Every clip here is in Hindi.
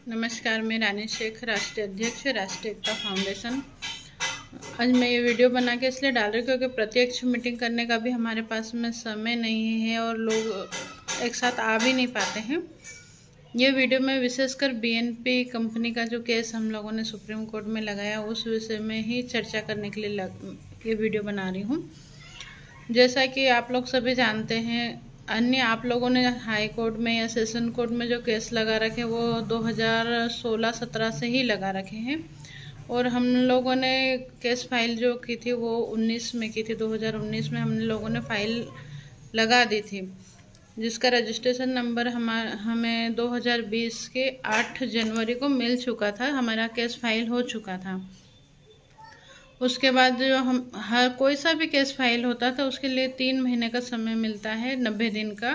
नमस्कार, मैं रानी शेख, राष्ट्रीय अध्यक्ष राष्ट्रीय एकता फाउंडेशन। आज मैं ये वीडियो बना के इसलिए डाल रही हूँ क्योंकि प्रत्यक्ष मीटिंग करने का भी हमारे पास में समय नहीं है और लोग एक साथ आ भी नहीं पाते हैं। ये वीडियो में विशेषकर बीएनपी कंपनी का जो केस हम लोगों ने सुप्रीम कोर्ट में लगाया उस विषय में ही चर्चा करने के लिए ये वीडियो बना रही हूँ। जैसा कि आप लोग सभी जानते हैं, अन्य आप लोगों ने हाई कोर्ट में या सेशन कोर्ट में जो केस लगा रखे वो 2016-17 से ही लगा रखे हैं और हम लोगों ने केस फाइल जो की थी वो 19 में की थी। 2019 में हम लोगों ने फाइल लगा दी थी, जिसका रजिस्ट्रेशन नंबर हमें 2020 के 8 जनवरी को मिल चुका था। हमारा केस फाइल हो चुका था। उसके बाद जो हम हर कोई सा भी केस फाइल होता था उसके लिए 3 महीने का समय मिलता है, 90 दिन का।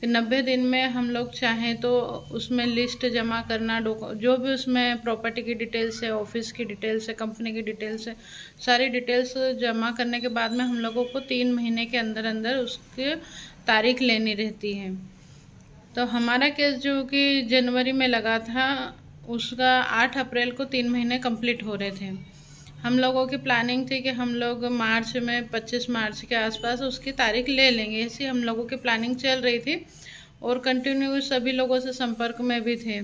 फिर 90 दिन में हम लोग चाहें तो उसमें लिस्ट जमा करना, जो भी उसमें प्रॉपर्टी की डिटेल्स है, ऑफिस की डिटेल्स है, कंपनी की डिटेल्स है, सारी डिटेल्स जमा करने के बाद में हम लोगों को 3 महीने के अंदर अंदर उसकी तारीख लेनी रहती है। तो हमारा केस जो कि जनवरी में लगा था उसका 8 अप्रैल को 3 महीने कंप्लीट हो रहे थे। हम लोगों की प्लानिंग थी कि हम लोग मार्च में 25 मार्च के आसपास उसकी तारीख ले लेंगे, ऐसी हम लोगों की प्लानिंग चल रही थी और कंटिन्यू सभी लोगों से संपर्क में भी थे।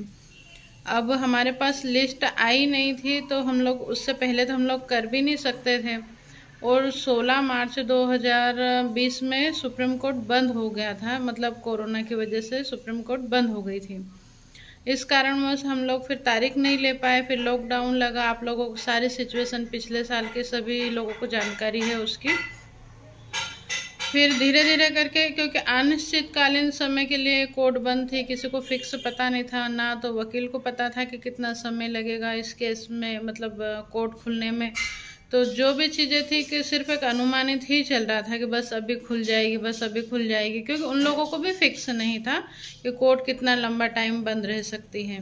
अब हमारे पास लिस्ट आई नहीं थी तो हम लोग उससे पहले तो हम लोग कर भी नहीं सकते थे और 16 मार्च 2020 में सुप्रीम कोर्ट बंद हो गया था, मतलब कोरोना की वजह से सुप्रीम कोर्ट बंद हो गई थी। इस कारणवश हम लोग फिर तारीख नहीं ले पाए। फिर लॉकडाउन लगा। आप लोगों को सारी सिचुएशन पिछले साल के सभी लोगों को जानकारी है उसकी। फिर धीरे धीरे करके, क्योंकि अनिश्चितकालीन समय के लिए कोर्ट बंद थी, किसी को फिक्स पता नहीं था, ना तो वकील को पता था कि कितना समय लगेगा इस केस में, मतलब कोर्ट खुलने में। तो जो भी चीज़ें थी कि सिर्फ एक अनुमानित ही चल रहा था कि बस अभी खुल जाएगी, बस अभी खुल जाएगी, क्योंकि उन लोगों को भी फिक्स नहीं था कि कोर्ट कितना लंबा टाइम बंद रह सकती है।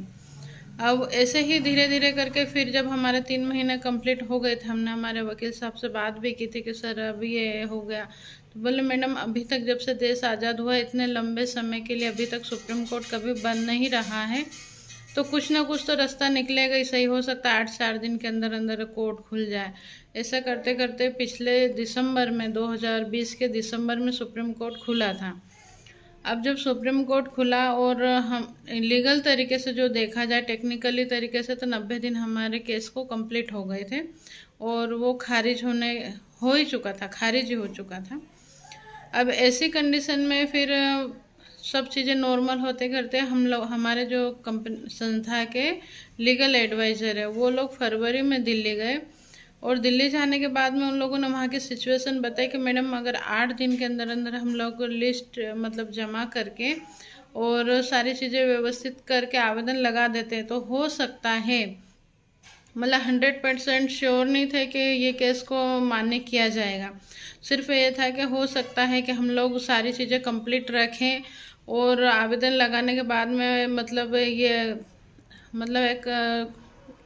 अब ऐसे ही धीरे धीरे करके फिर जब हमारे 3 महीने कंप्लीट हो गए थे, हमने हमारे वकील साहब से बात भी की थी कि सर अभी ये हो गया। तो बोले मैडम अभी तक जब से देश आज़ाद हुआ इतने लंबे समय के लिए अभी तक सुप्रीम कोर्ट कभी बंद नहीं रहा है, तो कुछ ना कुछ तो रास्ता निकलेगा ही। सही हो सकता है 8-4 दिन के अंदर अंदर कोर्ट खुल जाए। ऐसा करते करते पिछले दिसंबर में 2020 के दिसंबर में सुप्रीम कोर्ट खुला था। अब जब सुप्रीम कोर्ट खुला और हम लीगल तरीके से जो देखा जाए, टेक्निकली तरीके से, तो 90 दिन हमारे केस को कंप्लीट हो गए थे और वो खारिज हो ही चुका था, खारिज ही हो चुका था। अब ऐसी कंडीशन में फिर सब चीज़ें नॉर्मल होते करते हम लोग, हमारे जो कंपनी संस्था के लीगल एडवाइज़र है वो लोग फरवरी में दिल्ली गए और दिल्ली जाने के बाद में उन लोगों ने वहाँ की सिचुएशन बताई कि मैडम अगर 8 दिन के अंदर अंदर हम लोग लिस्ट मतलब जमा करके और सारी चीज़ें व्यवस्थित करके आवेदन लगा देते तो हो सकता है, मतलब 100% श्योर नहीं थे कि ये केस को मान्य किया जाएगा। सिर्फ ये था कि हो सकता है कि हम लोग सारी चीज़ें कंप्लीट रखें और आवेदन लगाने के बाद में मतलब एक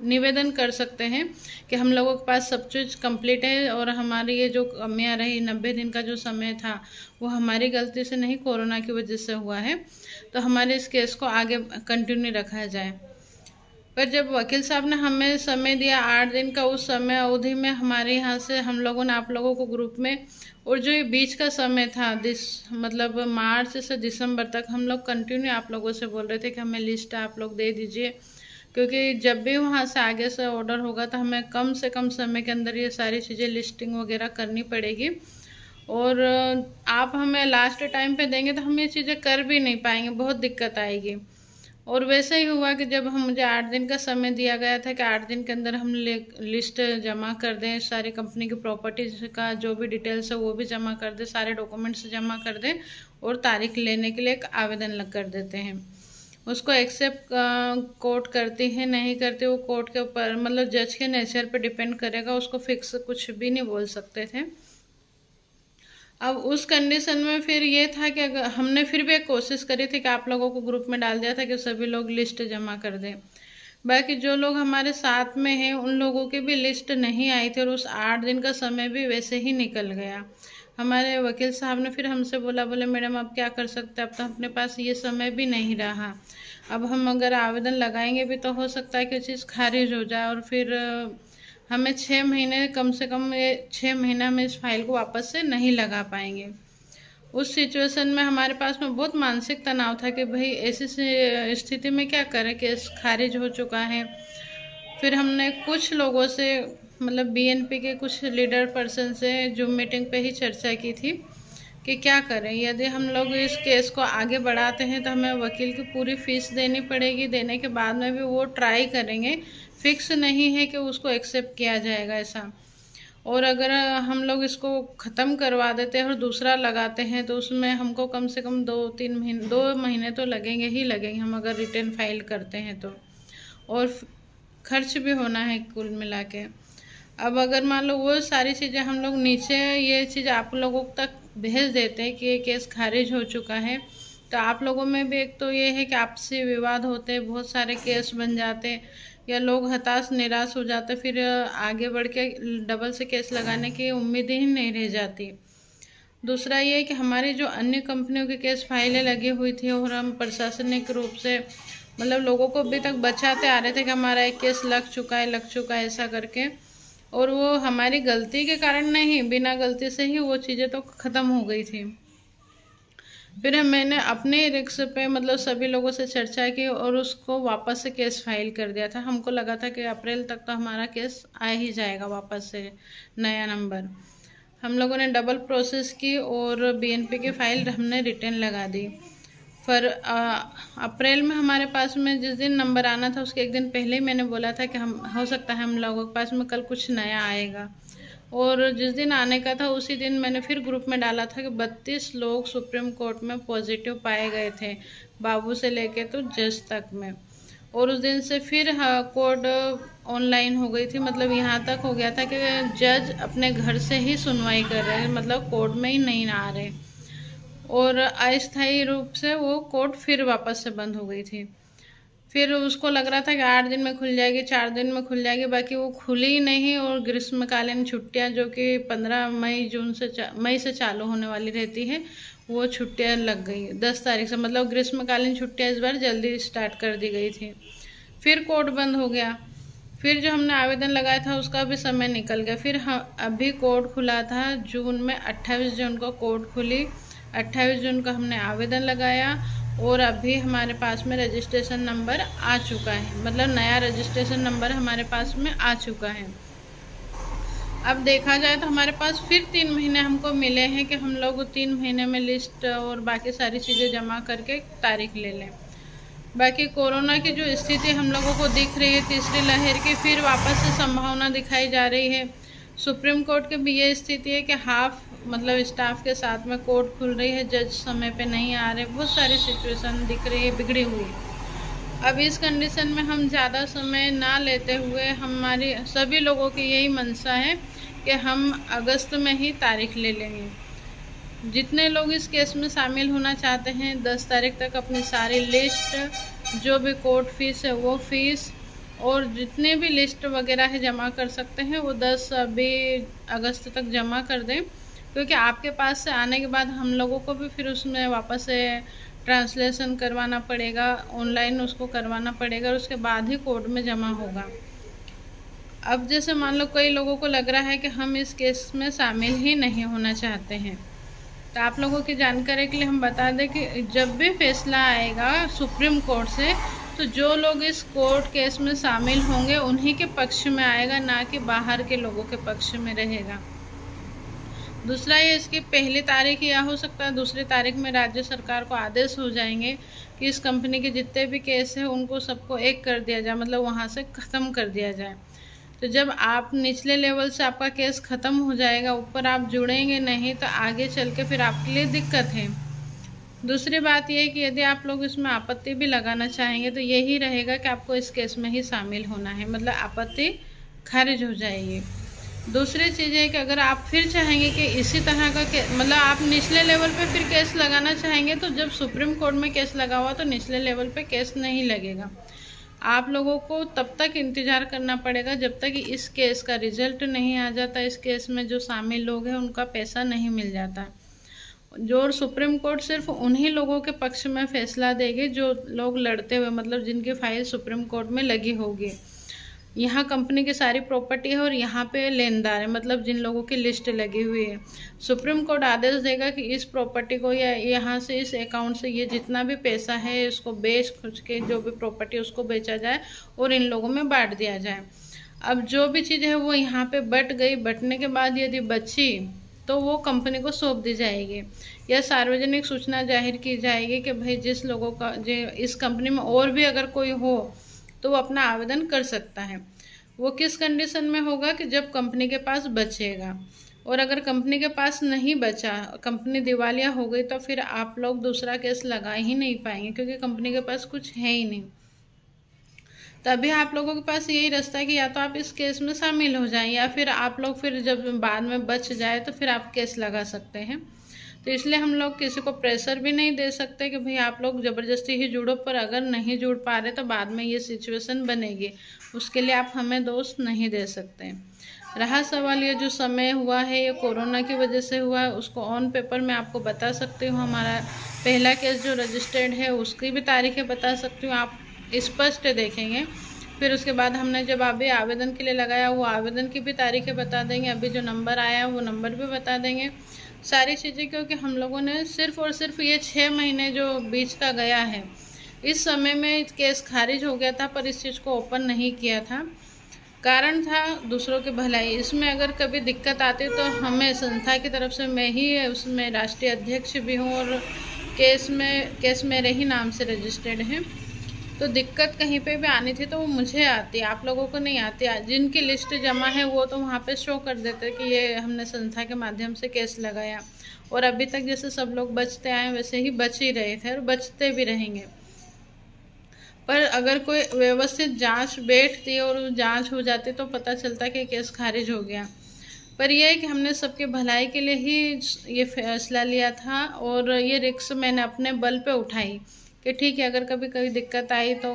निवेदन कर सकते हैं कि हम लोगों के पास सब चीज़ कंप्लीट है और हमारी ये जो कमियाँ रही, 90 दिन का जो समय था वो हमारी गलती से नहीं, कोरोना की वजह से हुआ है, तो हमारे इस केस को आगे कंटिन्यू रखा जाए। पर जब वकील साहब ने हमें समय दिया 8 दिन का, उस समय अवधि में हमारे यहाँ से हम लोगों ने आप लोगों को ग्रुप में, और जो ये बीच का समय था मतलब मार्च से दिसंबर तक, हम लोग कंटिन्यू आप लोगों से बोल रहे थे कि हमें लिस्ट आप लोग दे दीजिए, क्योंकि जब भी वहाँ से आगे से ऑर्डर होगा तो हमें कम से कम समय के अंदर ये सारी चीज़ें लिस्टिंग वगैरह करनी पड़ेगी और आप हमें लास्ट टाइम पे देंगे तो हम ये चीज़ें कर भी नहीं पाएंगे, बहुत दिक्कत आएगी। और वैसे ही हुआ कि जब मुझे 8 दिन का समय दिया गया था कि 8 दिन के अंदर हम लिस्ट जमा कर दें, सारी कंपनी की प्रॉपर्टीज का जो भी डिटेल्स है वो भी जमा कर दें, सारे डॉक्यूमेंट्स जमा कर दें और तारीख लेने के लिए एक आवेदन लग कर देते हैं। उसको एक्सेप्ट कोर्ट करती है नहीं करती वो कोर्ट के ऊपर, मतलब जज के नेचर पे डिपेंड करेगा, उसको फिक्स कुछ भी नहीं बोल सकते थे। अब उस कंडीशन में फिर ये था कि अगर हमने फिर भी एक कोशिश करी थी कि आप लोगों को ग्रुप में डाल दिया था कि सभी लोग लिस्ट जमा कर दें। बाकी जो लोग हमारे साथ में हैं उन लोगों की भी लिस्ट नहीं आई थी और उस 8 दिन का समय भी वैसे ही निकल गया। हमारे वकील साहब ने फिर हमसे बोले मैडम अब क्या कर सकते हैं, अब तो अपने पास ये समय भी नहीं रहा, अब हम अगर आवेदन लगाएंगे भी तो हो सकता है कि चीज़ खारिज हो जाए और फिर हमें 6 महीने, कम से कम ये 6 महीना में इस फाइल को वापस से नहीं लगा पाएंगे। उस सिचुएशन में हमारे पास में बहुत मानसिक तनाव था कि भाई ऐसी स्थिति में क्या करें, केस खारिज हो चुका है। फिर हमने कुछ लोगों से, मतलब बीएनपी के कुछ लीडर पर्सन से जूम मीटिंग पे ही चर्चा की थी कि क्या करें। यदि हम लोग इस केस को आगे बढ़ाते हैं तो हमें वकील की पूरी फीस देनी पड़ेगी, देने के बाद में भी वो ट्राई करेंगे, फिक्स नहीं है कि उसको एक्सेप्ट किया जाएगा ऐसा। और अगर हम लोग इसको ख़त्म करवा देते हैं और दूसरा लगाते हैं तो उसमें हमको कम से कम 2 महीने तो लगेंगे ही लगेंगे, हम अगर रिटर्न फाइल करते हैं तो, और खर्च भी होना है कुल मिला के। अब अगर मान लो वो सारी चीज़ें हम लोग नीचे ये चीज़ आप लोगों तक भेज देते हैं कि ये केस खारिज हो चुका है, तो आप लोगों में भी एक तो ये है कि आपसी विवाद होते, बहुत सारे केस बन जाते, या लोग हताश निराश हो जाते, फिर आगे बढ़ के डबल से केस लगाने की उम्मीद ही नहीं रह जाती। दूसरा ये है कि हमारी जो अन्य कंपनियों की केस फाइलें लगी हुई थी और हम प्रशासनिक रूप से मतलब लोगों को अभी तक बचाते आ रहे थे कि हमारा एक केस लग चुका है ऐसा करके, और वो हमारी गलती के कारण नहीं, बिना गलती से ही वो चीज़ें तो ख़त्म हो गई थी। फिर मैंने अपने रिक्स पे मतलब सभी लोगों से चर्चा की और उसको वापस से केस फाइल कर दिया था। हमको लगा था कि अप्रैल तक तो हमारा केस आ ही जाएगा वापस से नया नंबर। हम लोगों ने डबल प्रोसेस की और बीएनपी की फाइल हमने रिटर्न लगा दी। पर अप्रैल में हमारे पास में जिस दिन नंबर आना था उसके एक दिन पहले ही मैंने बोला था कि हम हो सकता है हम लोगों के पास में कल कुछ नया आएगा, और जिस दिन आने का था उसी दिन मैंने फिर ग्रुप में डाला था कि 32 लोग सुप्रीम कोर्ट में पॉजिटिव पाए गए थे, बाबू से लेके तो जज तक में। और उस दिन से फिर कोर्ट ऑनलाइन हो गई थी, मतलब यहाँ तक हो गया था कि जज अपने घर से ही सुनवाई कर रहे हैं, मतलब कोर्ट में ही नहीं आ रहे, और अस्थायी रूप से वो कोर्ट फिर वापस से बंद हो गई थी। फिर उसको लग रहा था कि 8 दिन में खुल जाएगी, 4 दिन में खुल जाएगी, बाकी वो खुली ही नहीं। और ग्रीष्मकालीन छुट्टियां जो कि 15 मई से चालू होने वाली रहती है, वो छुट्टियां लग गई 10 तारीख से, मतलब ग्रीष्मकालीन छुट्टियां इस बार जल्दी स्टार्ट कर दी गई थी। फिर कोर्ट बंद हो गया। फिर जो हमने आवेदन लगाया था उसका भी समय निकल गया। फिर अभी कोर्ट खुला था जून में, 28 जून को कोर्ट खुली, 28 जून को हमने आवेदन लगाया और अभी हमारे पास में रजिस्ट्रेशन नंबर आ चुका है, मतलब नया रजिस्ट्रेशन नंबर हमारे पास में आ चुका है। अब देखा जाए तो हमारे पास फिर 3 महीने हमको मिले हैं कि हम लोग 3 महीने में लिस्ट और बाकी सारी चीज़ें जमा करके तारीख ले लें। बाकी कोरोना की जो स्थिति हम लोगों को दिख रही है, तीसरी लहर की फिर वापस से संभावना दिखाई जा रही है। सुप्रीम कोर्ट की भी ये स्थिति है कि हाफ मतलब स्टाफ के साथ में कोर्ट खुल रही है, जज समय पे नहीं आ रहे, बहुत सारी सिचुएशन दिख रही है बिगड़ी हुई। अब इस कंडीशन में हम ज़्यादा समय ना लेते हुए, हमारी सभी लोगों की यही मंशा है कि हम अगस्त में ही तारीख ले लेंगे। जितने लोग इस केस में शामिल होना चाहते हैं 10 तारीख तक अपनी सारी लिस्ट, जो भी कोर्ट फीस है वो फीस और जितने भी लिस्ट वगैरह है जमा कर सकते हैं वो 10 अभी अगस्त तक जमा कर दें, क्योंकि आपके पास से आने के बाद हम लोगों को भी फिर उसमें वापस से ट्रांसलेशन करवाना पड़ेगा, ऑनलाइन उसको करवाना पड़ेगा और उसके बाद ही कोर्ट में जमा होगा। अब जैसे मान लो कई लोगों को लग रहा है कि हम इस केस में शामिल ही नहीं होना चाहते हैं, तो आप लोगों की जानकारी के लिए हम बता दें कि जब भी फैसला आएगा सुप्रीम कोर्ट से, तो जो लोग इस कोर्ट केस में शामिल होंगे उन्हीं के पक्ष में आएगा, ना कि बाहर के लोगों के पक्ष में रहेगा। दूसरा ये इसकी पहली तारीख या हो सकता है दूसरी तारीख में राज्य सरकार को आदेश हो जाएंगे कि इस कंपनी के जितने भी केस हैं उनको सबको एक कर दिया जाए, मतलब वहाँ से ख़त्म कर दिया जाए। तो जब आप निचले लेवल से आपका केस ख़त्म हो जाएगा, ऊपर आप जुड़ेंगे नहीं, तो आगे चल के फिर आपके लिए दिक्कत है। दूसरी बात यह है कि यदि आप लोग इसमें आपत्ति भी लगाना चाहेंगे तो यही रहेगा कि आपको इस केस में ही शामिल होना है, मतलब आपत्ति खारिज हो जाएगी। दूसरी चीज़ है कि अगर आप फिर चाहेंगे कि इसी तरह का मतलब आप निचले लेवल पे फिर केस लगाना चाहेंगे, तो जब सुप्रीम कोर्ट में केस लगा हुआ तो निचले लेवल पे केस नहीं लगेगा। आप लोगों को तब तक इंतज़ार करना पड़ेगा जब तक इस केस का रिजल्ट नहीं आ जाता, इस केस में जो शामिल लोग हैं उनका पैसा नहीं मिल जाता। जो सुप्रीम कोर्ट सिर्फ उन्हीं लोगों के पक्ष में फैसला देगी जो लोग लड़ते हुए, मतलब जिनकी फाइल सुप्रीम कोर्ट में लगी होगी। यहाँ कंपनी की सारी प्रॉपर्टी है और यहाँ पे लेनदार है, मतलब जिन लोगों की लिस्ट लगी हुई है। सुप्रीम कोर्ट आदेश देगा कि इस प्रॉपर्टी को या यहाँ से इस अकाउंट से ये जितना भी पैसा है इसको बेच खुच के जो भी प्रॉपर्टी उसको बेचा जाए और इन लोगों में बांट दिया जाए। अब जो भी चीज़ है वो यहाँ पे बट गई, बटने के बाद यदि बची तो वो कंपनी को सौंप दी जाएगी या सार्वजनिक सूचना जाहिर की जाएगी कि भाई जिस लोगों का जो इस कंपनी में और भी अगर कोई हो तो वो अपना आवेदन कर सकता है। वो किस कंडीशन में होगा कि जब कंपनी के पास बचेगा, और अगर कंपनी के पास नहीं बचा, कंपनी दिवालिया हो गई, तो फिर आप लोग दूसरा केस लगा ही नहीं पाएंगे क्योंकि कंपनी के पास कुछ है ही नहीं। तभी आप लोगों के पास यही रास्ता है कि या तो आप इस केस में शामिल हो जाएं या फिर आप लोग फिर जब बाद में बच जाए तो फिर आप केस लगा सकते हैं। तो इसलिए हम लोग किसी को प्रेशर भी नहीं दे सकते कि भाई आप लोग ज़बरदस्ती ही जुड़ो, पर अगर नहीं जुड़ पा रहे तो बाद में ये सिचुएशन बनेगी, उसके लिए आप हमें दोष नहीं दे सकते। रहा सवाल ये जो समय हुआ है ये कोरोना की वजह से हुआ है, उसको ऑन पेपर मैं आपको बता सकती हूँ। हमारा पहला केस जो रजिस्टर्ड है उसकी भी तारीखें बता सकती हूँ, आप स्पष्ट देखेंगे। फिर उसके बाद हमने जब अभी आवेदन के लिए लगाया वो आवेदन की भी तारीखें बता देंगे, अभी जो नंबर आया वो नंबर भी बता देंगे, सारी चीज़ें। क्योंकि हम लोगों ने सिर्फ और सिर्फ ये 6 महीने जो बीच का गया है, इस समय में केस खारिज हो गया था पर इस चीज़ को ओपन नहीं किया था। कारण था दूसरों की भलाई। इसमें अगर कभी दिक्कत आती तो हमें संस्था की तरफ से, मैं ही उसमें राष्ट्रीय अध्यक्ष भी हूँ और केस मेरे ही नाम से रजिस्टर्ड है, तो दिक्कत कहीं पे भी आनी थी तो वो मुझे आती, आप लोगों को नहीं आती। जिनकी लिस्ट जमा है वो तो वहाँ पे शो कर देते कि ये हमने संस्था के माध्यम से केस लगाया, और अभी तक जैसे सब लोग बचते आए वैसे ही बच ही रहे थे और बचते भी रहेंगे। पर अगर कोई व्यवस्थित जांच बैठती और जांच हो जाती तो पता चलता कि केस खारिज हो गया। पर यह है कि हमने सबके भलाई के लिए ही ये फैसला लिया था और ये रिस्क मैंने अपने बल पे उठाई कि ठीक है, अगर कभी कोई दिक्कत आई तो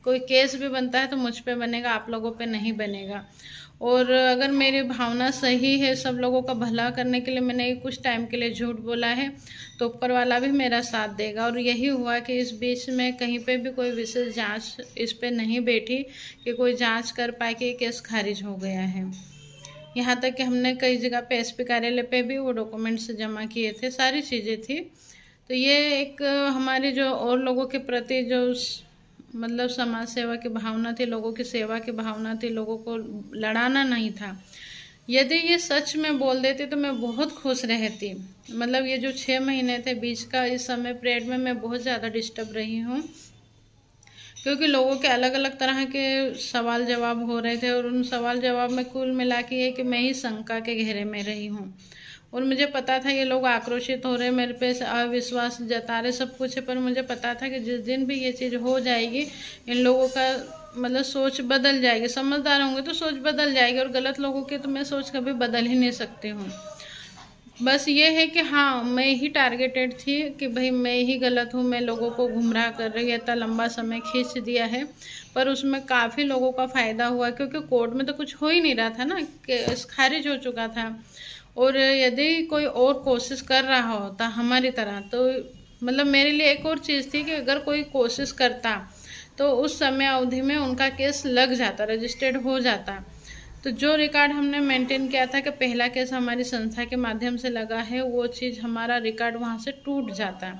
कोई केस भी बनता है तो मुझ पे बनेगा, आप लोगों पे नहीं बनेगा। और अगर मेरी भावना सही है, सब लोगों का भला करने के लिए मैंने कुछ टाइम के लिए झूठ बोला है तो ऊपर वाला भी मेरा साथ देगा। और यही हुआ कि इस बीच में कहीं पे भी कोई विशेष जांच इस पे नहीं बैठी कि कोई जांच कर पाए कि केस खारिज हो गया है। यहाँ तक कि हमने कई जगह पे एसपी कार्यालय पे भी वो डॉक्यूमेंट्स जमा किए थे, सारी चीज़ें थी। तो ये एक हमारी जो और लोगों के प्रति जो मतलब समाज सेवा की भावना थी, लोगों की सेवा की भावना थी, लोगों को लड़ाना नहीं था। यदि ये सच में बोल देती तो मैं बहुत खुश रहती। मतलब ये जो 6 महीने थे बीच का, इस समय पीरियड में मैं बहुत ज़्यादा डिस्टर्ब रही हूँ क्योंकि लोगों के अलग अलग तरह के सवाल जवाब हो रहे थे और उन सवाल जवाब में कुल मिला के है कि मैं ही शंका के घेरे में रही हूँ। और मुझे पता था ये लोग आक्रोशित हो रहे, मेरे पे अविश्वास जता रहे, सब कुछ है, पर मुझे पता था कि जिस दिन भी ये चीज़ हो जाएगी इन लोगों का मतलब सोच बदल जाएगी। समझदार होंगे तो सोच बदल जाएगी और गलत लोगों की तो मैं सोच कभी बदल ही नहीं सकती हूँ। बस ये है कि हाँ, मैं ही टारगेटेड थी कि भाई मैं ही गलत हूँ, मैं लोगों को गुमराह कर रही है, इतना लंबा समय खींच दिया है। पर उसमें काफ़ी लोगों का फ़ायदा हुआ क्योंकि कोर्ट में तो कुछ हो ही नहीं रहा था ना, केस खारिज हो चुका था। और यदि कोई और कोशिश कर रहा होता हमारी तरह तो मतलब मेरे लिए एक और चीज़ थी कि अगर कोई कोशिश करता तो उस समय अवधि में उनका केस लग जाता, रजिस्टर्ड हो जाता। तो जो रिकॉर्ड हमने मेंटेन किया था कि पहला केस हमारी संस्था के माध्यम से लगा है, वो चीज़ हमारा रिकॉर्ड वहाँ से टूट जाता।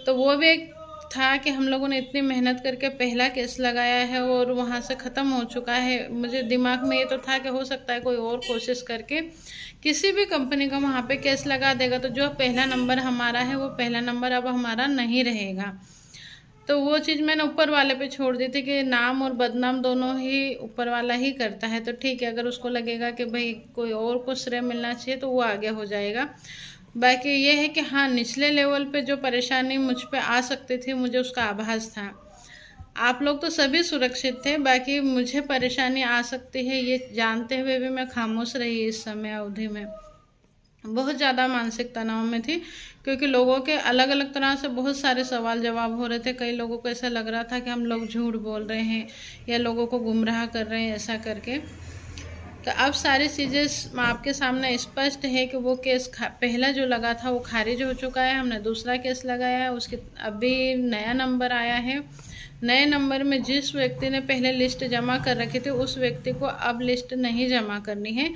तो वो भी एक था कि हम लोगों ने इतनी मेहनत करके पहला केस लगाया है और वहाँ से ख़त्म हो चुका है। मुझे दिमाग में ये तो था कि हो सकता है कोई और कोशिश करके किसी भी कंपनी का वहाँ पे केस लगा देगा, तो जो पहला नंबर हमारा है वो पहला नंबर अब हमारा नहीं रहेगा। तो वो चीज़ मैंने ऊपर वाले पे छोड़ दी थी कि नाम और बदनाम दोनों ही ऊपर वाला ही करता है। तो ठीक है, अगर उसको लगेगा कि भाई कोई और को श्रेय मिलना चाहिए तो वो आगे हो जाएगा। बाकी ये है कि हाँ, निचले लेवल पे जो परेशानी मुझ पे आ सकती थी मुझे उसका आभास था। आप लोग तो सभी सुरक्षित थे, बाकी मुझे परेशानी आ सकती है ये जानते हुए भी मैं खामोश रही। इस समय अवधि में बहुत ज़्यादा मानसिक तनाव में थी क्योंकि लोगों के अलग अलग तरह से बहुत सारे सवाल जवाब हो रहे थे। कई लोगों को ऐसा लग रहा था कि हम लोग झूठ बोल रहे हैं या लोगों को गुमराह कर रहे हैं ऐसा करके। तो अब सारी चीज़ें आपके सामने स्पष्ट है कि वो केस पहला जो लगा था वो खारिज हो चुका है। हमने दूसरा केस लगाया है, उसके अभी नया नंबर आया है। नए नंबर में जिस व्यक्ति ने पहले लिस्ट जमा कर रखी थी उस व्यक्ति को अब लिस्ट नहीं जमा करनी है।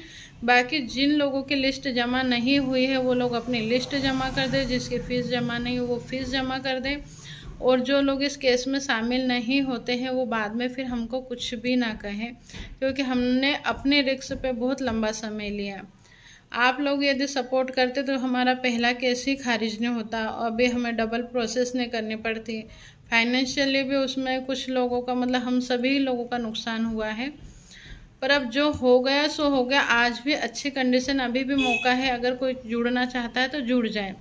बाकी जिन लोगों की लिस्ट जमा नहीं हुई है वो लोग अपनी लिस्ट जमा कर दे, जिसकी फ़ीस जमा नहीं हो वो फ़ीस जमा कर दे, और जो लोग इस केस में शामिल नहीं होते हैं वो बाद में फिर हमको कुछ भी ना कहें, क्योंकि हमने अपने रिस्क पे बहुत लंबा समय लिया। आप लोग यदि सपोर्ट करते तो हमारा पहला केस ही खारिज नहीं होता, अभी हमें डबल प्रोसेस नहीं करनी पड़ती। फाइनेंशियली भी उसमें कुछ लोगों का मतलब हम सभी लोगों का नुकसान हुआ है। पर अब जो हो गया सो हो गया। आज भी अच्छी कंडीशन, अभी भी मौका है, अगर कोई जुड़ना चाहता है तो जुड़ जाए।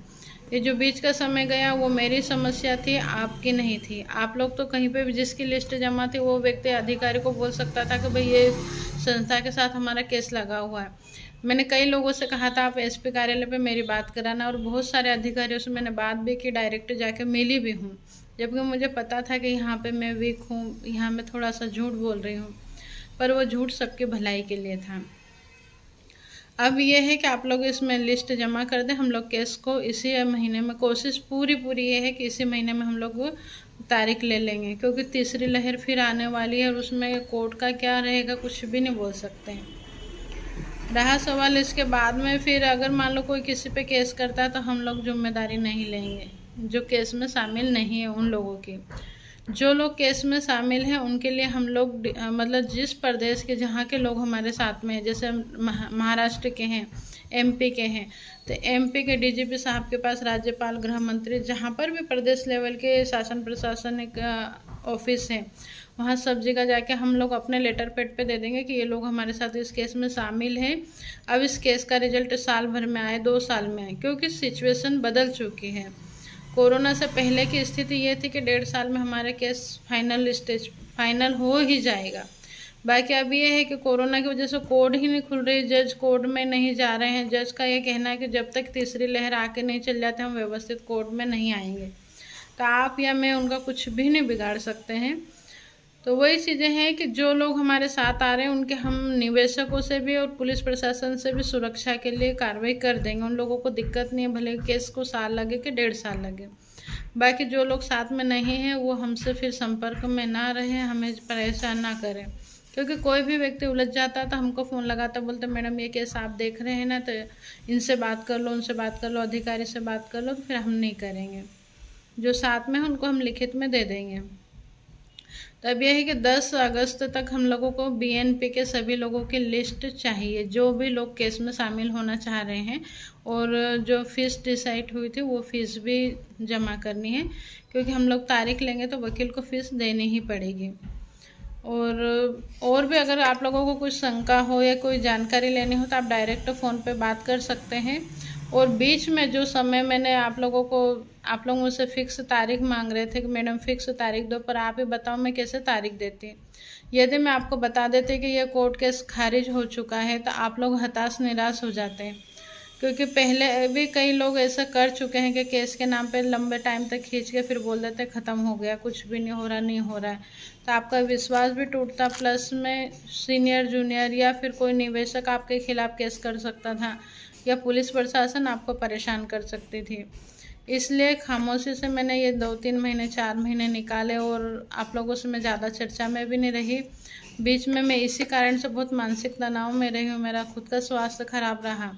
ये जो बीच का समय गया वो मेरी समस्या थी, आपकी नहीं थी। आप लोग तो कहीं पे भी जिसकी लिस्ट जमा थी वो व्यक्ति अधिकारी को बोल सकता था कि भाई ये संस्था के साथ हमारा केस लगा हुआ है। मैंने कई लोगों से कहा था आप एसपी कार्यालय पे मेरी बात कराना, और बहुत सारे अधिकारियों से मैंने बात भी की, डायरेक्ट जाके मिली भी हूँ, जबकि मुझे पता था कि यहाँ पे मैं वीक हूँ, यहाँ मैं थोड़ा सा झूठ बोल रही हूँ, पर वो झूठ सबके भलाई के लिए था। अब ये है कि आप लोग इसमें लिस्ट जमा कर दें। हम लोग केस को इसी महीने में, कोशिश पूरी ये है कि इसी महीने में हम लोग तारीख ले लेंगे, क्योंकि तीसरी लहर फिर आने वाली है और उसमें कोर्ट का क्या रहेगा कुछ भी नहीं बोल सकते हैं। रहा सवाल इसके बाद में, फिर अगर मान लो कोई किसी पे केस करता है तो हम लोग जिम्मेदारी नहीं लेंगे। जो केस में शामिल नहीं है उन लोगों की, जो लोग केस में शामिल हैं उनके लिए हम लोग मतलब जिस प्रदेश के जहाँ के लोग हमारे साथ में हैं, जैसे महाराष्ट्र के हैं, एमपी के हैं, तो एमपी के डीजीपी साहब के पास राज्यपाल, गृह मंत्री, जहाँ पर भी प्रदेश लेवल के शासन प्रशासनिक ऑफिस है वहाँ सब जगह जाके हम लोग अपने लेटर पैड पे दे देंगे कि ये लोग हमारे साथ इस केस में शामिल हैं। अब इस केस का रिजल्ट साल भर में आए, 2 साल में आए, क्योंकि सिचुएशन बदल चुकी है। कोरोना से पहले की स्थिति ये थी कि 1.5 साल में हमारे केस फाइनल हो ही जाएगा। बाकी अब ये है कि कोरोना की वजह से कोर्ट ही नहीं खुल रही, जज कोर्ट में नहीं जा रहे हैं। जज का ये कहना है कि जब तक तीसरी लहर आके नहीं चल जाते हम व्यवस्थित कोर्ट में नहीं आएंगे। तो आप या मैं उनका कुछ भी नहीं बिगाड़ सकते हैं। तो वही चीज़ें हैं कि जो लोग हमारे साथ आ रहे हैं उनके हम निवेशकों से भी और पुलिस प्रशासन से भी सुरक्षा के लिए कार्रवाई कर देंगे। उन लोगों को दिक्कत नहीं है, भले केस को साल लगे कि 1.5 साल लगे। बाकी जो लोग साथ में नहीं हैं वो हमसे फिर संपर्क में ना रहें, हमें परेशान ना करें, क्योंकि कोई भी व्यक्ति उलझ जाता है तो हमको फ़ोन लगाता, बोलते मैडम ये केस आप देख रहे हैं ना, तो इनसे बात कर लो, उनसे बात कर लो, अधिकारी से बात कर लो। तो फिर हम नहीं करेंगे। जो साथ में हैं उनको हम लिखित में दे देंगे। तो अब यह है कि 10 अगस्त तक हम लोगों को बीएनपी के सभी लोगों की लिस्ट चाहिए, जो भी लोग केस में शामिल होना चाह रहे हैं, और जो फीस डिसाइड हुई थी वो फीस भी जमा करनी है, क्योंकि हम लोग तारीख लेंगे तो वकील को फीस देनी ही पड़ेगी। और भी अगर आप लोगों को कुछ शंका हो या कोई जानकारी लेनी हो तो आप डायरेक्ट फ़ोन पे बात कर सकते हैं। और बीच में जो समय मैंने आप लोग मुझसे फिक्स तारीख मांग रहे थे कि मैडम फिक्स तारीख दो, पर आप ही बताओ मैं कैसे तारीख देती। यदि मैं आपको बता देती कि ये कोर्ट केस खारिज हो चुका है तो आप लोग हताश निराश हो जाते हैं, क्योंकि पहले भी कई लोग ऐसा कर चुके हैं कि केस के नाम पे लंबे टाइम तक खींच के फिर बोल देते ख़त्म हो गया, कुछ भी नहीं हो रहा है। तो आपका विश्वास भी टूटता, प्लस में सीनियर जूनियर या फिर कोई निवेशक आपके खिलाफ केस कर सकता था, या पुलिस प्रशासन आपको परेशान कर सकती थी। इसलिए खामोशी से मैंने ये 2-3 महीने 4 महीने निकाले, और आप लोगों से मैं ज़्यादा चर्चा में भी नहीं रही। बीच में मैं इसी कारण से बहुत मानसिक तनाव में रही हूँ, मेरा खुद का स्वास्थ्य खराब रहा।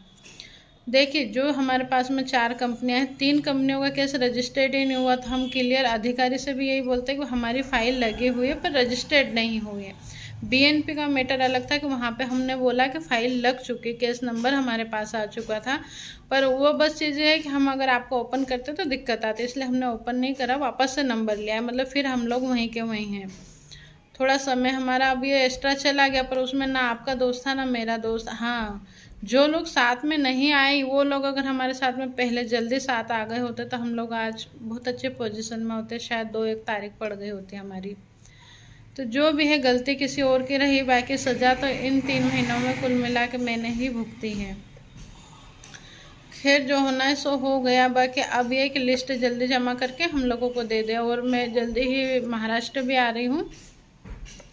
देखिए, जो हमारे पास में 4 कंपनियां हैं, 3 कंपनियों का केस रजिस्टर्ड ही नहीं हुआ, तो हम क्लियर अधिकारी से भी यही बोलते हैं कि हमारी फाइल लगी हुई है पर रजिस्टर्ड नहीं हुई है। बीएनपी का मैटर अलग था कि वहाँ पे हमने बोला कि फ़ाइल लग चुकी, केस नंबर हमारे पास आ चुका था, पर वो बस चीज़ है कि हम अगर आपको ओपन करते तो दिक्कत आती, इसलिए हमने ओपन नहीं करा, वापस से नंबर लिया है, मतलब फिर हम लोग वहीं के वहीं हैं। थोड़ा समय हमारा अब ये एक्स्ट्रा चला गया, पर उसमें ना आपका दोस्त था ना मेरा दोस्त। हाँ, जो लोग साथ में नहीं आए वो लोग अगर हमारे साथ में पहले जल्दी साथ आ गए होते तो हम लोग आज बहुत अच्छे पोजीशन में होते, शायद 2-1 तारीख पड़ गई होती हमारी। तो जो भी है गलती किसी और की रही, बाकी सज़ा तो इन 3 महीनों में कुल मिला के मैंने ही भुगती है। खैर, जो होना है सो हो गया। बाकी अब ये कि लिस्ट जल्दी जमा करके हम लोगों को दे दे, और मैं जल्दी ही महाराष्ट्र भी आ रही हूँ,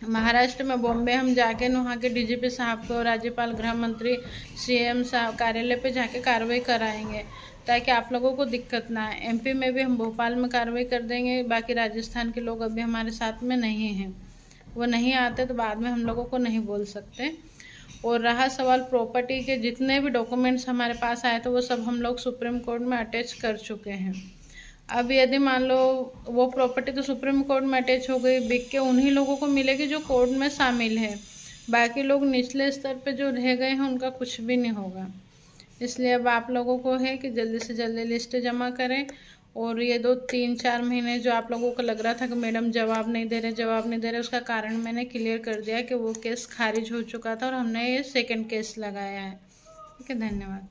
महाराष्ट्र में बॉम्बे हम जाके वहाँ के डीजीपी साहब को, राज्यपाल, गृह मंत्री, सीएम साहब कार्यालय पे जाके कार्रवाई कराएंगे ताकि आप लोगों को दिक्कत ना आए। एमपी में भी हम भोपाल में कार्रवाई कर देंगे। बाकी राजस्थान के लोग अभी हमारे साथ में नहीं हैं, वो नहीं आते तो बाद में हम लोगों को नहीं बोल सकते। और रहा सवाल प्रॉपर्टी के, जितने भी डॉक्यूमेंट्स हमारे पास आए तो वो सब हम लोग सुप्रीम कोर्ट में अटैच कर चुके हैं। अब यदि मान लो वो प्रॉपर्टी तो सुप्रीम कोर्ट में अटैच हो गई, बिक के उन्हीं लोगों को मिलेगी जो कोर्ट में शामिल है। बाकी लोग निचले स्तर पे जो रह गए हैं उनका कुछ भी नहीं होगा। इसलिए अब आप लोगों को है कि जल्दी से जल्दी लिस्ट जमा करें। और ये 2-3-4 महीने जो आप लोगों को लग रहा था कि मैडम जवाब नहीं दे रहे, उसका कारण मैंने क्लियर कर दिया कि वो केस खारिज हो चुका था और हमने ये सेकंड केस लगाया है। ठीक है, धन्यवाद।